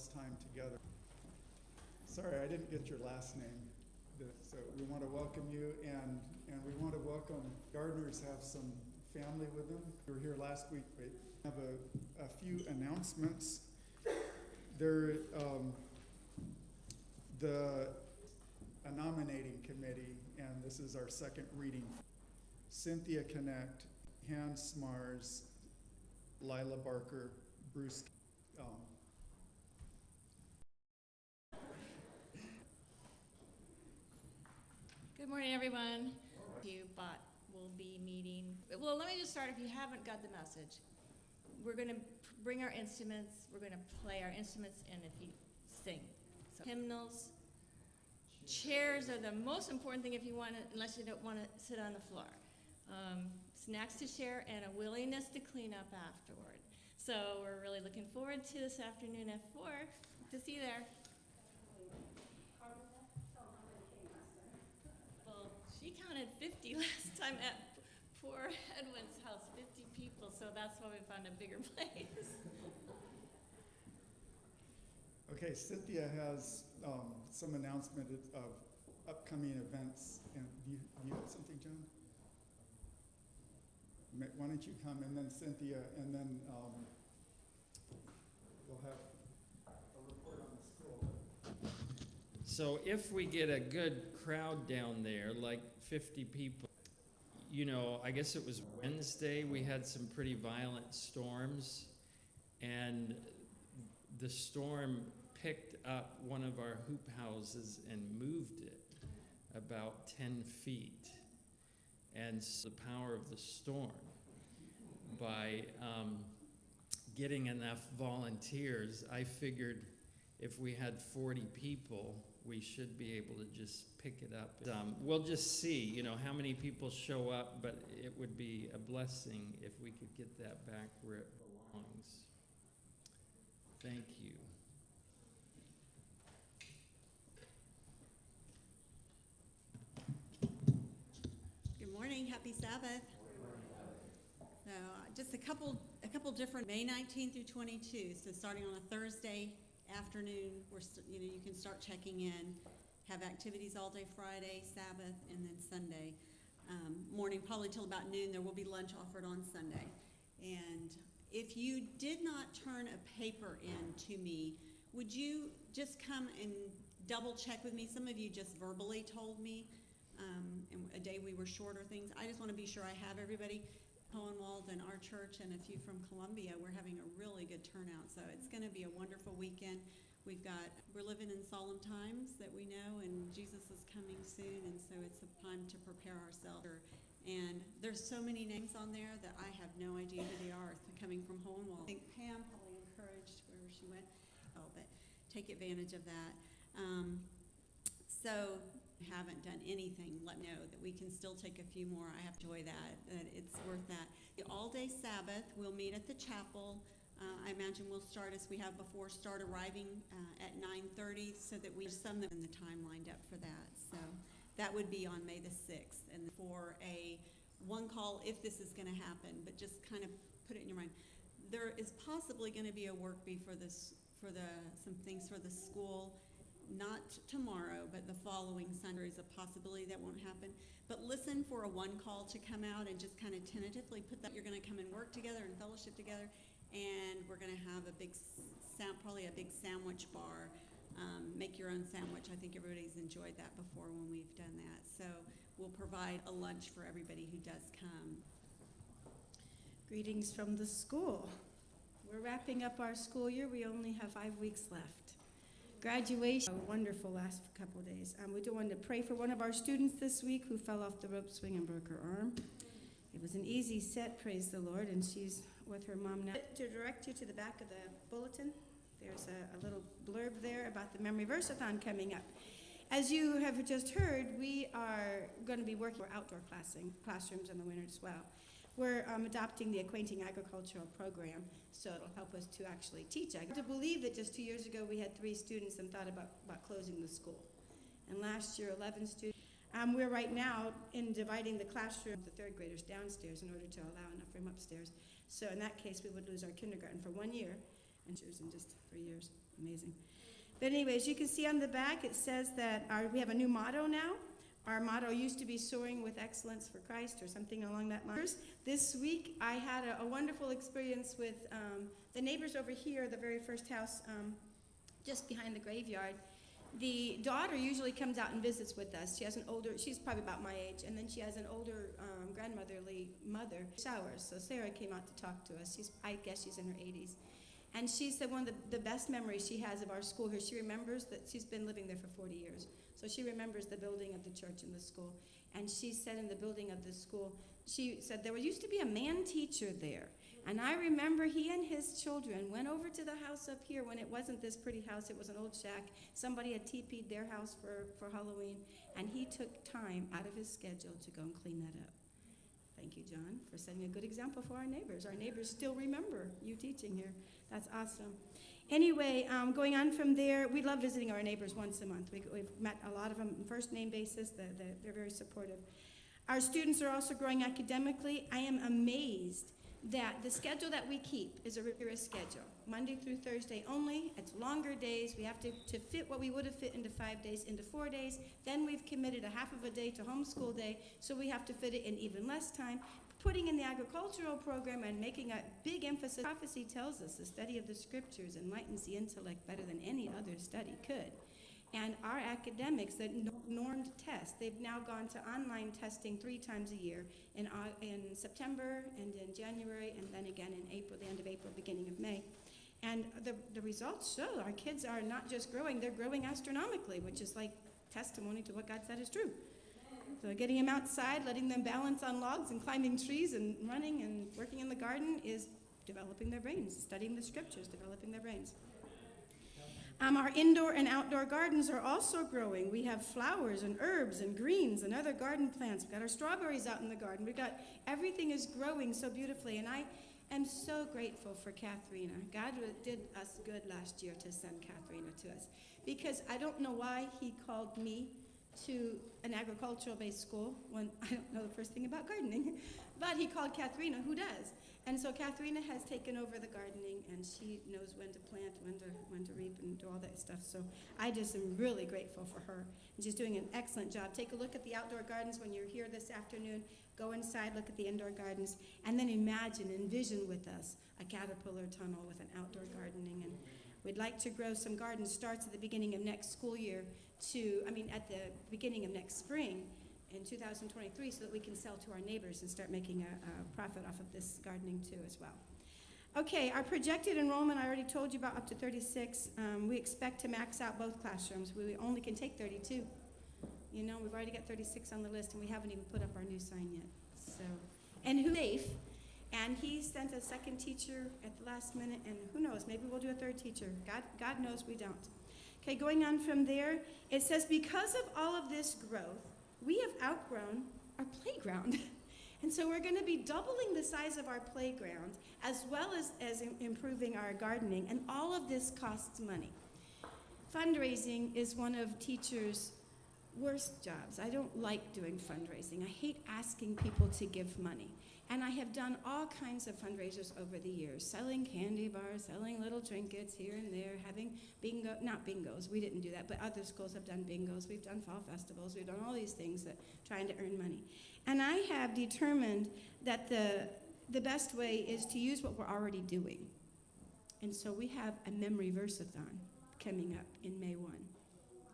blessed time together. Sorry, I didn't get your last name. So we want to welcome you, and we want to welcome Gardners have some family with them. We were here last week. We have a few announcements. A nominating committee, and this is our second reading. Cynthia Connect, Hans Smars, Lila Barker, Bruce. Good morning, everyone. We'll be meeting. Well, let me just start. If you haven't got the message, we're going to bring our instruments. We're going to play our instruments, and if you sing, so hymnals. Chairs are the most important thing if you want to, unless you don't want to sit on the floor. Snacks to share and a willingness to clean up afterward. So we're really looking forward to this afternoon at 4 to see you there. Well, she counted 50 last time at poor Edwin's house, 50 people, so that's why we found a bigger place. Okay, Cynthia has some announcement of upcoming events. And do you have something, John? Why don't you come, and then Cynthia, and then we'll have a report on the school. So if we get a good crowd down there, like 50 people, you know, I guess it was Wednesday, we had some pretty violent storms, and the storm picked up one of our hoop houses and moved it about 10 feet. And so the power of the storm, by getting enough volunteers, I figured if we had 40 people, we should be able to just pick it up. We'll just see, you know, how many people show up, but it would be a blessing if we could get that back where it belongs. Thank you. Happy Sabbath. So just a couple different, May 19th through 22. So starting on a Thursday afternoon, you can start checking in. Have activities all day Friday, Sabbath, and then Sunday morning, probably till about noon. There will be lunch offered on Sunday. And if you did not turn a paper in to me, would you just come and double check with me? Some of you just verbally told me. And a day we were short or things. I just want to be sure I have everybody. Hohenwald and our church and a few from Columbia, we're having a really good turnout. So it's going to be a wonderful weekend. We're living in solemn times that we know, and Jesus is coming soon, and so it's a time to prepare ourselves. And there's so many names on there that I have no idea who they are coming from Hohenwald. I think Pam probably encouraged where she went. Oh, but take advantage of that. So haven't done anything, let know that we can still take a few more. I have to enjoy that it's worth that. The all-day Sabbath, we'll meet at the chapel. I imagine we'll start as we have before, start arriving at 9:30 so that we have some in the time lined up for that. So that would be on May the 6th. And for a one call if this is going to happen, but just kind of put it in your mind. There is possibly going to be a work bee for some things for the school. Not tomorrow, but the following Sunday is a possibility that won't happen. But listen for a one call to come out and just kind of tentatively put that. You're going to come and work together and fellowship together, and we're going to have probably a big sandwich bar. Make your own sandwich. I think everybody's enjoyed that before when we've done that. So we'll provide a lunch for everybody who does come. Greetings from the school. We're wrapping up our school year. We only have 5 weeks left. Graduation, wonderful last couple of days. We do want to pray for one of our students this week who fell off the rope swing and broke her arm. It was an easy set, praise the Lord, and she's with her mom now. To direct you to the back of the bulletin, there's a little blurb there about the Memory Versathon coming up. As you have just heard, we are going to be working for outdoor classrooms in the winter as well. We're adopting the Acquainting Agricultural program, so it'll help us to actually teach. I to believe that just 2 years ago we had 3 students and thought about closing the school. And last year, 11 students. We're right now in dividing the classroom with the 3rd graders downstairs in order to allow enough room upstairs. So in that case, we would lose our kindergarten for 1 year, and in just 3 years. amazing. But anyways, you can see on the back, it says that we have a new motto now. Our motto used to be Soaring with Excellence for Christ or something along that line. This week, I had a wonderful experience with the neighbors over here, the very first house just behind the graveyard. The daughter usually comes out and visits with us. She has she's probably about my age, and then she has an older grandmotherly mother, Showers. So Sarah came out to talk to us. I guess she's in her 80s. And she said one of the best memories she has of our school here, she remembers that she's been living there for 40 years. So she remembers the building of the church and the school. And she said in the building of the school, she said there used to be a man teacher there. And I remember he and his children went over to the house up here when it wasn't this pretty house, it was an old shack. Somebody had TP'd their house for Halloween, and he took time out of his schedule to go and clean that up. Thank you, John, for setting a good example for our neighbors. Our neighbors still remember you teaching here. That's awesome. Anyway, going on from there, we love visiting our neighbors once a month. We've met a lot of them on first name basis. They're very supportive. Our students are also growing academically. I am amazed that the schedule that we keep is a rigorous schedule. Monday through Thursday only. It's longer days. We have to fit what we would have fit into 5 days into 4 days. Then we've committed a half of a day to homeschool day, so we have to fit it in even less time. Putting in the agricultural program and making a big emphasis. Prophecy tells us the study of the scriptures enlightens the intellect better than any other study could. And our academics that normed tests, they've now gone to online testing 3 times a year, in September and in January, and then again in April, the end of April, beginning of May. And the results show our kids are not just growing, they're growing astronomically, which is like testimony to what God said is true. So getting them outside, letting them balance on logs and climbing trees and running and working in the garden is developing their brains, studying the scriptures, developing their brains. Our indoor and outdoor gardens are also growing. We have flowers and herbs and greens and other garden plants. We've got our strawberries out in the garden. Everything is growing so beautifully. And I am so grateful for Katharina. God did us good last year to send Katharina to us. Because I don't know why he called me to an agricultural-based school when I don't know the first thing about gardening. But he called Katharina, who does. And so Katharina has taken over the gardening, and she knows when to plant, when to reap, and do all that stuff. So I just am really grateful for her. And she's doing an excellent job. Take a look at the outdoor gardens when you're here this afternoon. Go inside, look at the indoor gardens, and then envision with us a caterpillar tunnel with an outdoor gardening. And we'd like to grow some gardens. Starts at the beginning of next school year at the beginning of next spring in 2023, so that we can sell to our neighbors and start making a profit off of this gardening too as well. Okay, our projected enrollment, I already told you about, up to 36. We expect to max out both classrooms. We only can take 32. You know, we've already got 36 on the list, and we haven't even put up our new sign yet. So, and who's safe? And he sent a second teacher at the last minute, and who knows, maybe we'll do a third teacher. God knows we don't. Okay, going on from there, it says, because of all of this growth, we have outgrown our playground. And so we're going to be doubling the size of our playground as well as improving our gardening. And all of this costs money. Fundraising is one of teachers' worst jobs. I don't like doing fundraising. I hate asking people to give money. And I have done all kinds of fundraisers over the years, selling candy bars, selling little trinkets here and there, having not bingos, we didn't do that, but other schools have done bingos. We've done fall festivals. We've done all these things trying to earn money. And I have determined that the best way is to use what we're already doing. And so we have a memory verse-a-thon coming up in May 1.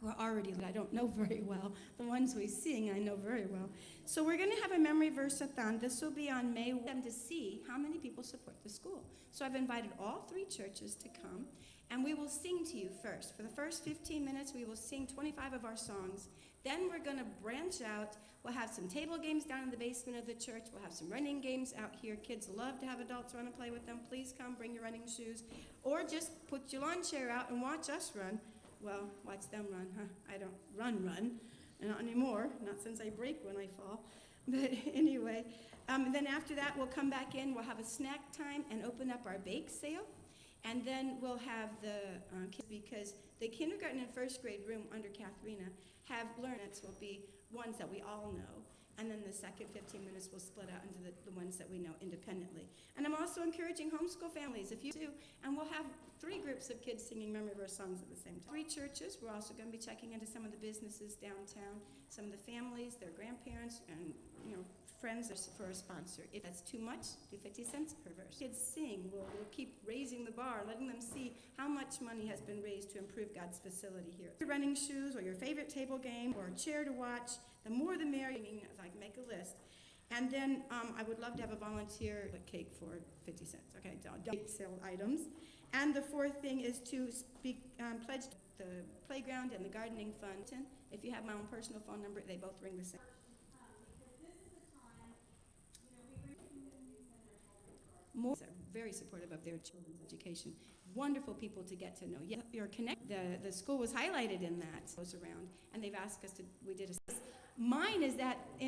We're already, I don't know very well. The ones we sing, I know very well. So we're going to have a memory verse-a-thon. This will be on May 1 to see how many people support the school. So I've invited all 3 churches to come, and we will sing to you first. For the first 15 minutes, we will sing 25 of our songs. Then we're going to branch out. We'll have some table games down in the basement of the church. We'll have some running games out here. Kids love to have adults run and play with them. Please come, bring your running shoes. Or just put your lawn chair out and watch us run. Well, watch them run, huh? I don't run, not anymore, not since I break when I fall. But anyway, then after that, we'll come back in, we'll have a snack time and open up our bake sale. And then we'll have the kids, because the kindergarten and first grade room under Katharina have learners will be ones that we all know. And then the second 15 minutes will split out into the ones that we know independently. And I'm also encouraging homeschool families, if you do, and we'll have 3 groups of kids singing memory verse songs at the same time. 3 churches. We're also going to be checking into some of the businesses downtown, some of the families, their grandparents, and friends for a sponsor. If that's too much, do 50 cents per verse. Kids sing. We'll keep raising the bar, letting them see how much money has been raised to improve God's facility here. Your running shoes, or your favorite table game, or a chair to watch, the more the merrier. If I can make a list. And then I would love to have a volunteer cake for 50 cents. Okay, don't sell items. And the 4th thing is to pledge the playground and the gardening fund. If you have my own personal phone number, they both ring the same. More are very supportive of their children's education. Wonderful people to get to know. Yeah, you're connected. The school was highlighted in that. Goes around, and they've asked us to. We did a. Mine is that in